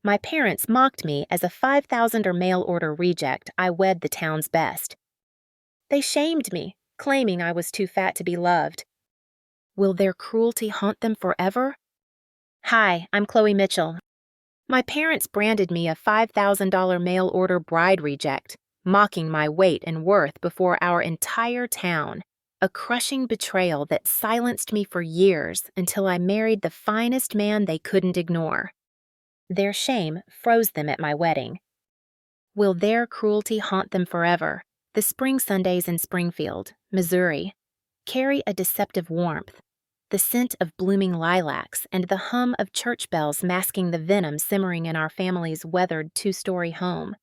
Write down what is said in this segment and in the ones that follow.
My parents mocked me as a 5,000 or mail order reject. I wed the town's best. They shamed me, claiming I was too fat to be loved. Will their cruelty haunt them forever? Hi, I'm Chloe Mitchell. My parents branded me a $5,000 mail order bride reject, mocking my weight and worth before our entire town. A crushing betrayal that silenced me for years until I married the finest man they couldn't ignore. Their shame froze them at my wedding. Will their cruelty haunt them forever? The spring Sundays in Springfield, Missouri, carry a deceptive warmth. The scent of blooming lilacs and the hum of church bells masking the venom simmering in our family's weathered two-story home.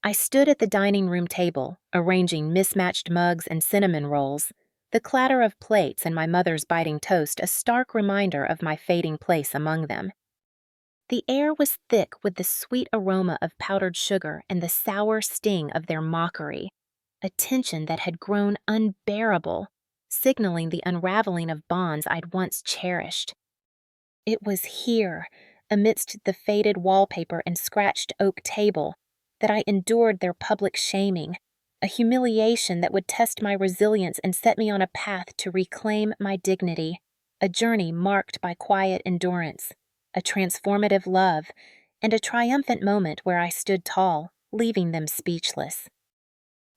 I stood at the dining room table, arranging mismatched mugs and cinnamon rolls, the clatter of plates and my mother's biting toast a stark reminder of my fading place among them. The air was thick with the sweet aroma of powdered sugar and the sour sting of their mockery, a tension that had grown unbearable, signaling the unraveling of bonds I'd once cherished. It was here, amidst the faded wallpaper and scratched oak table, that I endured their public shaming, a humiliation that would test my resilience and set me on a path to reclaim my dignity, a journey marked by quiet endurance, a transformative love, and a triumphant moment where I stood tall, leaving them speechless.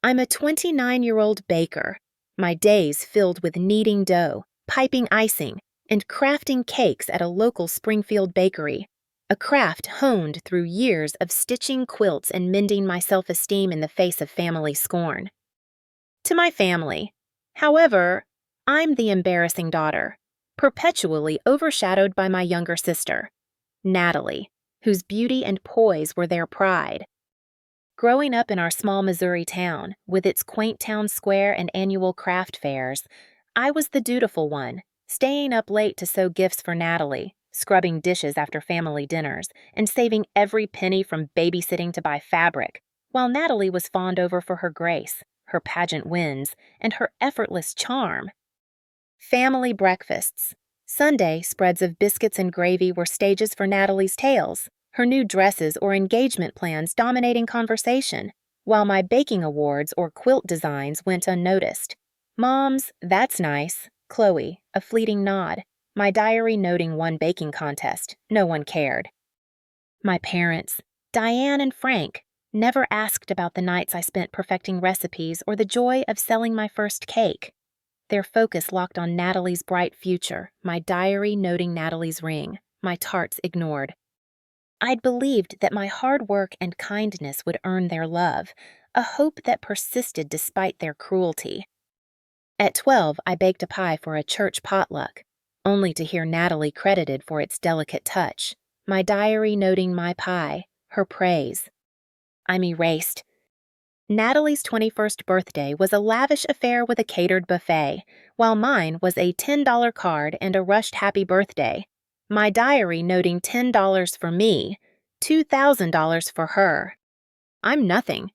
I'm a 29-year-old baker, my days filled with kneading dough, piping icing, and crafting cakes at a local Springfield bakery, a craft honed through years of stitching quilts and mending my self-esteem in the face of family scorn. To my family, however, I'm the embarrassing daughter, perpetually overshadowed by my younger sister, Natalie, whose beauty and poise were their pride. Growing up in our small Missouri town, with its quaint town square and annual craft fairs, I was the dutiful one, staying up late to sew gifts for Natalie, scrubbing dishes after family dinners, and saving every penny from babysitting to buy fabric, while Natalie was fawned over for her grace, her pageant wins, and her effortless charm. Family breakfasts. Sunday spreads of biscuits and gravy were stages for Natalie's tales, her new dresses or engagement plans dominating conversation, while my baking awards or quilt designs went unnoticed. Mom's, "That's nice," Chloe, a fleeting nod, my diary noting one baking contest, no one cared. My parents, Diane and Frank, never asked about the nights I spent perfecting recipes or the joy of selling my first cake. Their focus locked on Natalie's bright future, my diary noting Natalie's ring, my tarts ignored. I'd believed that my hard work and kindness would earn their love, a hope that persisted despite their cruelty. At 12, I baked a pie for a church potluck, only to hear Natalie credited for its delicate touch, my diary noting my pie, her praise. I'm erased. Natalie's 21st birthday was a lavish affair with a catered buffet, while mine was a $10 card and a rushed happy birthday, my diary noting $10 for me, $2,000 for her. I'm nothing.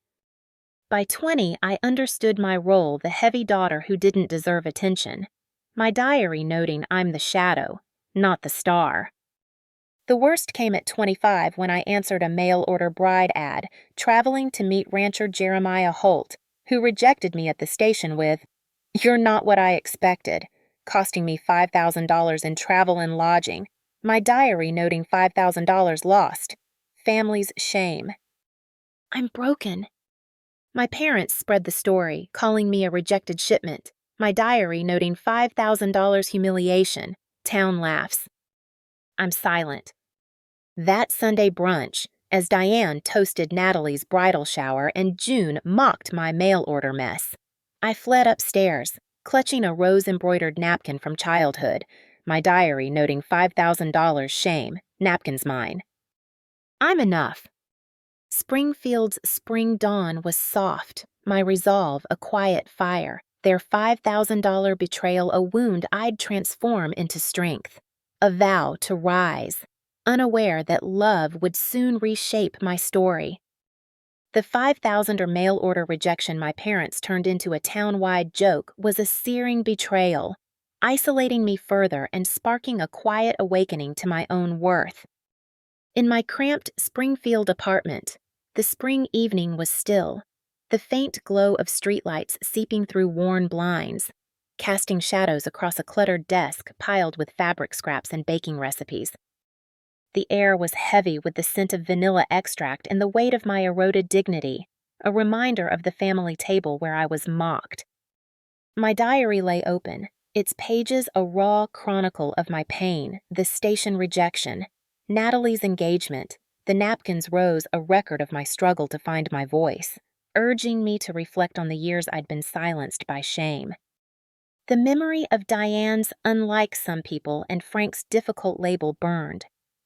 By 20, I understood my role, the heavy daughter who didn't deserve attention, my diary noting I'm the shadow, not the star. The worst came at 25 when I answered a mail-order bride ad, traveling to meet rancher Jeremiah Holt, who rejected me at the station with, "You're not what I expected," costing me $5,000 in travel and lodging, my diary noting $5,000 lost. Family's shame. I'm broken. My parents spread the story, calling me a rejected shipment, my diary noting $5,000 humiliation. Town laughs. I'm silent. That Sunday brunch, as Diane toasted Natalie's bridal shower and June mocked my mail order mess, I fled upstairs, clutching a rose-embroidered napkin from childhood, my diary noting $5,000 shame, napkin's mine. I'm enough. Springfield's spring dawn was soft, my resolve a quiet fire, their $5,000 betrayal a wound I'd transform into strength, a vow to rise, unaware that love would soon reshape my story. The 5,000 or mail order rejection my parents turned into a town-wide joke was a searing betrayal, isolating me further and sparking a quiet awakening to my own worth. In my cramped Springfield apartment, the spring evening was still, the faint glow of streetlights seeping through worn blinds, casting shadows across a cluttered desk piled with fabric scraps and baking recipes. The air was heavy with the scent of vanilla extract and the weight of my eroded dignity, a reminder of the family table where I was mocked. My diary lay open, its pages a raw chronicle of my pain, the station rejection, Natalie's engagement. The napkins rose a record of my struggle to find my voice, urging me to reflect on the years I'd been silenced by shame. The memory of Diane's unlike some people and Frank's difficult label burned,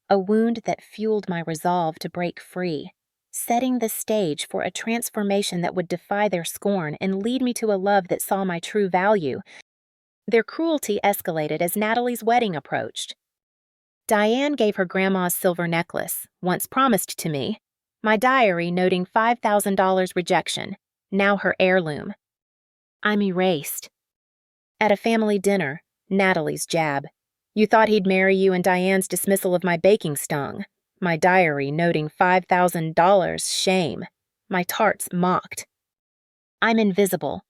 a wound that fueled my resolve to break free, setting the stage for a transformation that would defy their scorn and lead me to a love that saw my true value. Their cruelty escalated as Natalie's wedding approached. Diane gave her grandma's silver necklace, once promised to me, my diary noting $5,000 rejection, now her heirloom. I'm erased. At a family dinner, Natalie's jab. You thought he'd marry you, and Diane's dismissal of my baking stung. My diary noting $5,000, shame. My tarts mocked. I'm invisible.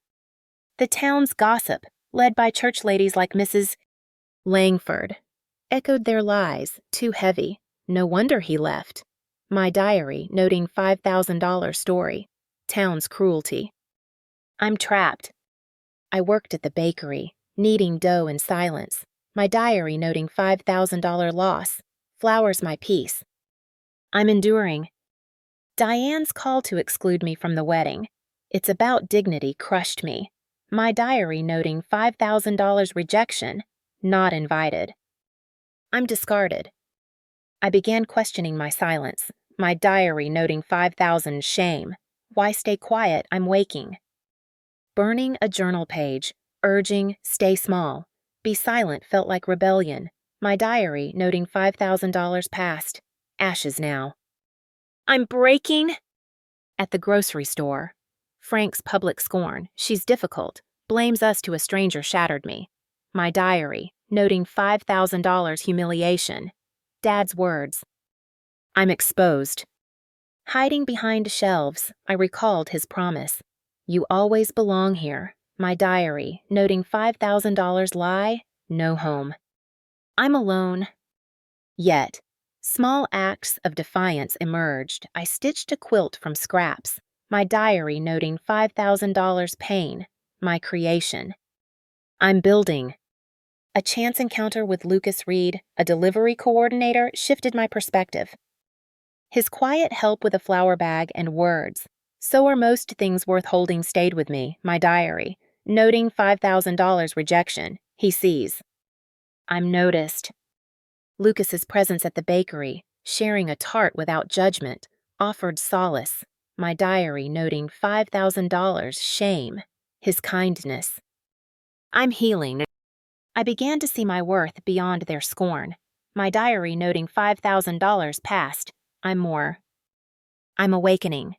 The town's gossip, led by church ladies like Mrs. Langford, echoed their lies, too heavy. No wonder he left. My diary noting $5,000 story. Town's cruelty. I'm trapped. I worked at the bakery, kneading dough in silence. My diary noting $5,000 loss. Flowers my peace. I'm enduring. Diane's call to exclude me from the wedding. It's about dignity crushed me. My diary noting $5,000 rejection. Not invited. I'm discarded. I began questioning my silence. My diary noting $5,000 shame. Why stay quiet? I'm waking. Burning a journal page, urging, stay small. Be silent felt like rebellion. My diary noting $5,000 past. Ashes now. I'm breaking. At the grocery store. Frank's public scorn, she's difficult, blames us to a stranger shattered me. My diary, noting $5,000 humiliation. Dad's words. I'm exposed. Hiding behind shelves, I recalled his promise. You always belong here. My diary, noting $5,000 lie, no home. I'm alone. Yet, small acts of defiance emerged. I stitched a quilt from scraps. My diary noting $5,000 pain, my creation. I'm building. A chance encounter with Lucas Reed, a delivery coordinator, shifted my perspective. His quiet help with a flour bag and words. So are most things worth holding stayed with me, my diary, noting $5,000 rejection. He sees. I'm noticed. Lucas's presence at the bakery, sharing a tart without judgment, offered solace. My diary noting $5,000 shame. His kindness. I'm healing. I began to see my worth beyond their scorn. My diary noting $5,000 past. I'm more. I'm awakening.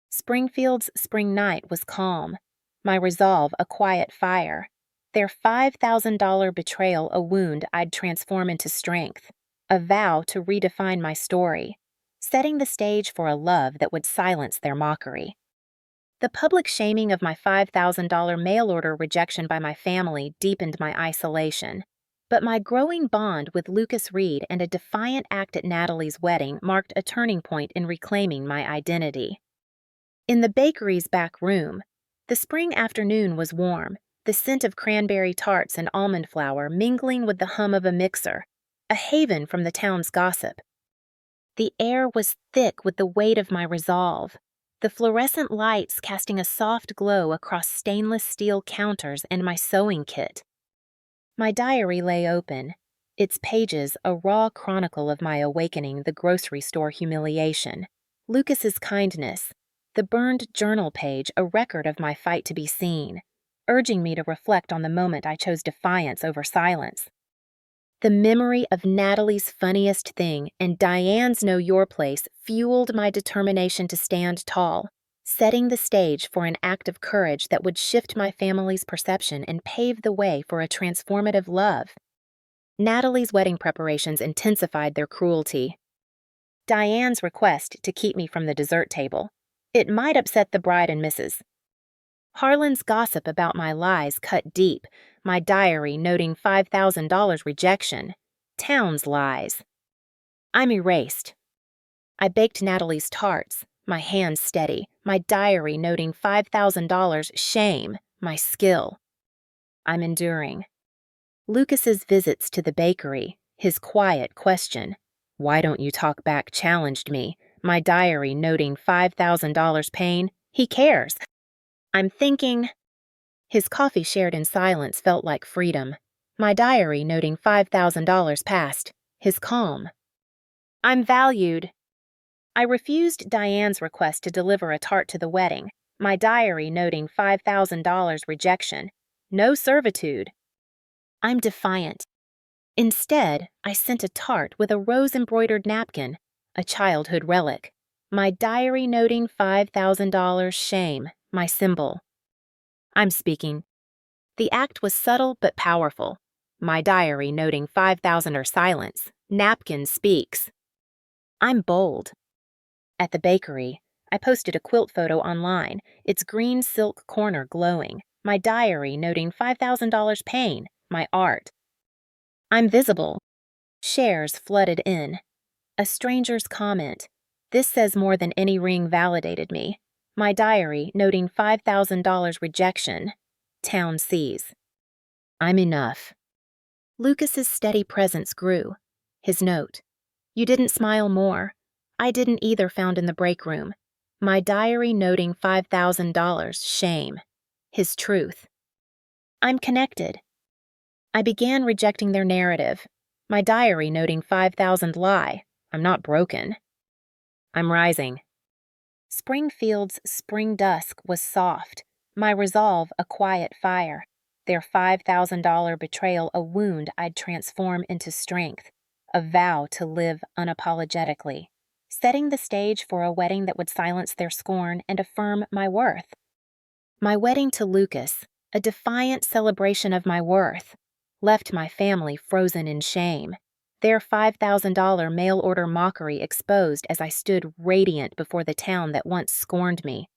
Springfield's spring night was calm. My resolve a quiet fire. Their $5,000 betrayal a wound I'd transform into strength. A vow to redefine my story. Setting the stage for a love that would silence their mockery. The public shaming of my $5,000 mail order rejection by my family deepened my isolation. But my growing bond with Lucas Reed and a defiant act at Natalie's wedding marked a turning point in reclaiming my identity. In the bakery's back room, the spring afternoon was warm, the scent of cranberry tarts and almond flour mingling with the hum of a mixer, a haven from the town's gossip. The air was thick with the weight of my resolve, the fluorescent lights casting a soft glow across stainless steel counters and my sewing kit. My diary lay open, its pages a raw chronicle of my awakening the grocery store humiliation, Lucas's kindness, the burned journal page a record of my fight to be seen, urging me to reflect on the moment I chose defiance over silence. The memory of Natalie's funniest thing and Diane's know your place fueled my determination to stand tall, setting the stage for an act of courage that would shift my family's perception and pave the way for a transformative love. Natalie's wedding preparations intensified their cruelty. Diane's request to keep me from the dessert table. It might upset the bride and missus. Harlan's gossip about my lies cut deep, my diary noting $5,000 rejection. Town's lies. I'm erased. I baked Natalie's tarts, my hands steady, my diary noting $5,000 shame, my skill. I'm enduring. Lucas's visits to the bakery, his quiet question, "Why don't you talk back?" challenged me, my diary noting $5,000 pain. He cares. I'm thinking. His coffee shared in silence felt like freedom. My diary noting $5,000 past. His calm. I'm valued. I refused Diane's request to deliver a tart to the wedding, my diary noting $5,000 rejection. No servitude. I'm defiant. Instead, I sent a tart with a rose-embroidered napkin, a childhood relic. My diary noting $5,000 shame, my symbol. I'm speaking. The act was subtle but powerful. My diary noting $5,000 silence. Napkin speaks. I'm bold. At the bakery, I posted a quilt photo online, its green silk corner glowing. My diary noting $5,000 pain, my art. I'm visible. Shares flooded in. A stranger's comment. This says more than any ring validated me. My diary noting $5,000 rejection. Town sees. I'm enough. Lucas's steady presence grew. His note. You didn't smile more. I didn't either, found in the break room. My diary noting $5,000 shame. His truth. I'm connected. I began rejecting their narrative. My diary noting 5,000 lie. I'm not broken. I'm rising. Springfield's spring dusk was soft, my resolve a quiet fire, their $5,000 betrayal a wound I'd transform into strength, a vow to live unapologetically, setting the stage for a wedding that would silence their scorn and affirm my worth. My wedding to Lucas, a defiant celebration of my worth, left my family frozen in shame, their $5,000 mail-order mockery exposed as I stood radiant before the town that once scorned me.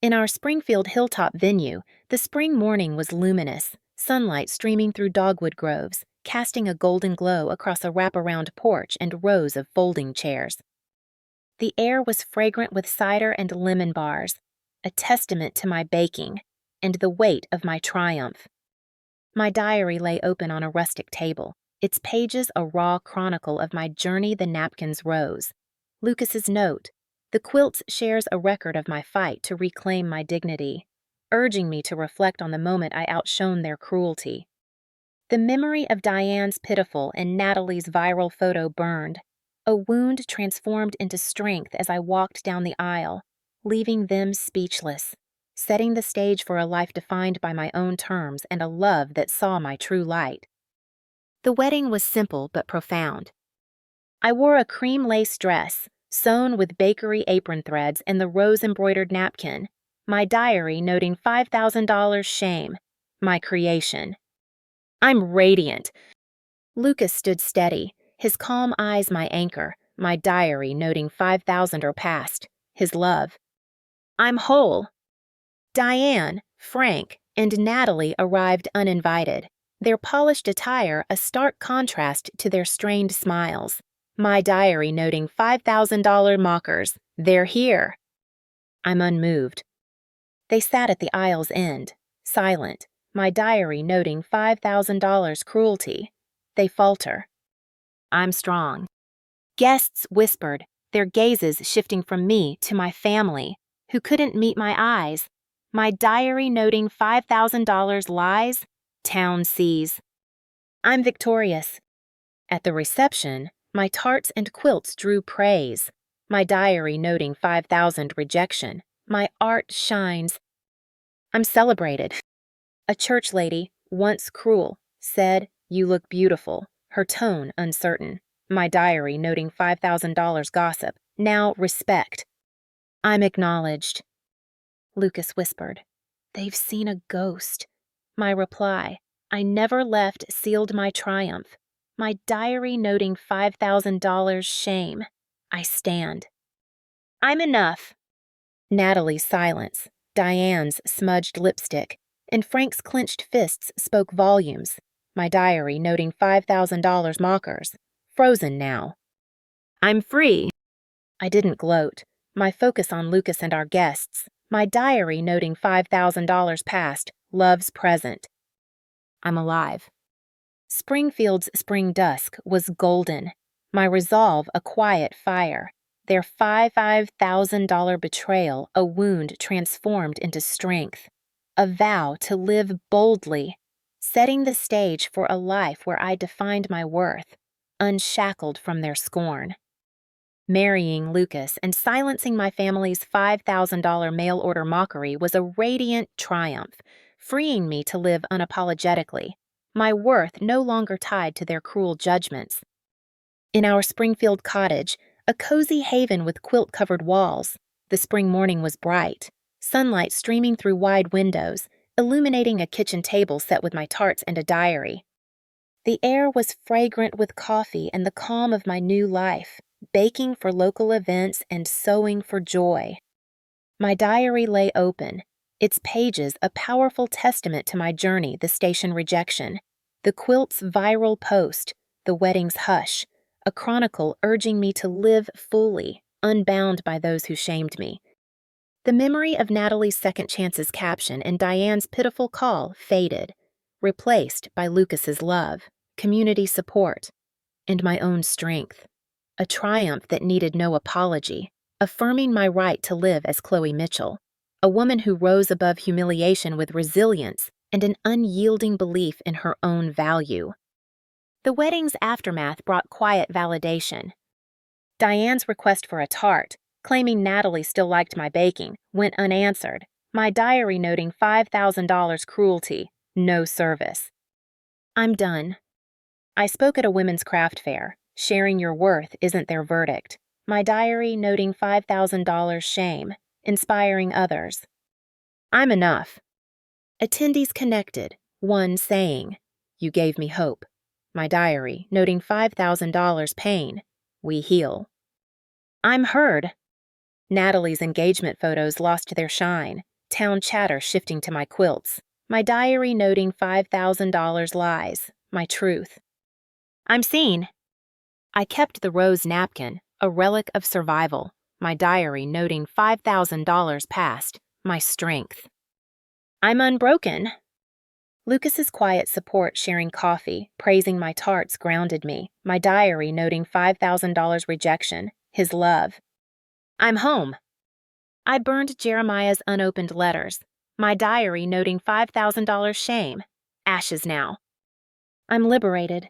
In our Springfield hilltop venue, the spring morning was luminous, sunlight streaming through dogwood groves, casting a golden glow across a wraparound porch and rows of folding chairs. The air was fragrant with cider and lemon bars, a testament to my baking and the weight of my triumph. My diary lay open on a rustic table, its pages a raw chronicle of my journey the napkins rose. Lucas's note. The quilts shares a record of my fight to reclaim my dignity, urging me to reflect on the moment I outshone their cruelty. The memory of Diane's pitiful and Natalie's viral photo burned, a wound transformed into strength as I walked down the aisle, leaving them speechless, setting the stage for a life defined by my own terms and a love that saw my true light. The wedding was simple but profound. I wore a cream lace dress, sewn with bakery apron threads and the rose-embroidered napkin, my diary noting $5,000 shame, my creation. I'm radiant. Lucas stood steady, his calm eyes my anchor, my diary noting 5,000 or past, his love. I'm whole. Diane, Frank, and Natalie arrived uninvited, their polished attire a stark contrast to their strained smiles. My diary noting $5,000 mockers. They're here. I'm unmoved. They sat at the aisle's end, silent, my diary noting $5,000 cruelty. They falter. I'm strong. Guests whispered, their gazes shifting from me to my family, who couldn't meet my eyes. My diary noting $5,000 lies. Town sees. I'm victorious. At the reception, my tarts and quilts drew praise, my diary noting 5,000 rejection. My art shines. I'm celebrated. A church lady, once cruel, said, "You look beautiful," her tone uncertain. My diary noting $5,000 gossip. Now respect. I'm acknowledged. Lucas whispered, "They've seen a ghost." My reply, "I never left," sealed my triumph. My diary noting $5,000 shame. I stand. I'm enough. Natalie's silence, Diane's smudged lipstick, and Frank's clenched fists spoke volumes. My diary noting $5,000 mockers. Frozen now. I'm free. I didn't gloat. My focus on Lucas and our guests. My diary noting $5,000 past. Love's present. I'm alive. Springfield's spring dusk was golden. My resolve a quiet fire. Their $5,000 betrayal a wound transformed into strength. A vow to live boldly, setting the stage for a life where I defined my worth, unshackled from their scorn. Marrying Lucas and silencing my family's $5,000 mail-order mockery was a radiant triumph, freeing me to live unapologetically, my worth no longer tied to their cruel judgments. In our Springfield cottage, a cozy haven with quilt-covered walls, the spring morning was bright, sunlight streaming through wide windows, illuminating a kitchen table set with my tarts and a diary. The air was fragrant with coffee and the calm of my new life, baking for local events and sowing for joy. My diary lay open, its pages a powerful testament to my journey, the station rejection, the quilt's viral post, the wedding's hush, a chronicle urging me to live fully, unbound by those who shamed me. The memory of Natalie's second chance's caption and Diane's pitiful call faded, replaced by Lucas's love, community support, and my own strength. A triumph that needed no apology, affirming my right to live as Chloe Mitchell, a woman who rose above humiliation with resilience and an unyielding belief in her own value. The wedding's aftermath brought quiet validation. Diane's request for a tart, claiming Natalie still liked my baking, went unanswered, my diary noting $5,000 cruelty, no service. I'm done. I spoke at a women's craft fair. Sharing your worth isn't their verdict. My diary noting $5,000 shame, inspiring others. I'm enough. Attendees connected, one saying, "You gave me hope." My diary noting $5,000 pain. We heal. I'm heard. Natalie's engagement photos lost their shine, town chatter shifting to my quilts. My diary noting $5,000 lies, my truth. I'm seen. I kept the rose napkin, a relic of survival, my diary noting $5,000 past, my strength. I'm unbroken. Lucas's quiet support sharing coffee, praising my tarts grounded me, my diary noting $5,000 rejection, his love. I'm home. I burned Jeremiah's unopened letters, my diary noting $5,000 shame, ashes now. I'm liberated.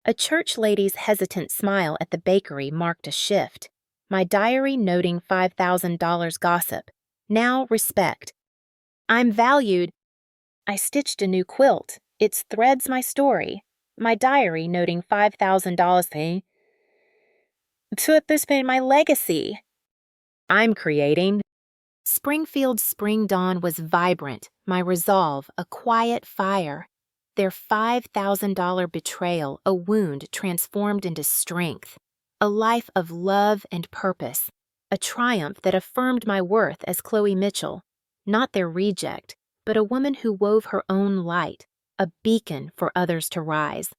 A church lady's hesitant smile at the bakery marked a shift. My diary noting $5,000 gossip. Now respect. I'm valued. I stitched a new quilt. Its threads my story. My diary noting $5,000 thing. To this be my legacy. I'm creating. Springfield's spring dawn was vibrant. My resolve, a quiet fire. Their $5,000 betrayal, a wound transformed into strength, a life of love and purpose, a triumph that affirmed my worth as Chloe Mitchell, not their reject, but a woman who wove her own light, a beacon for others to rise.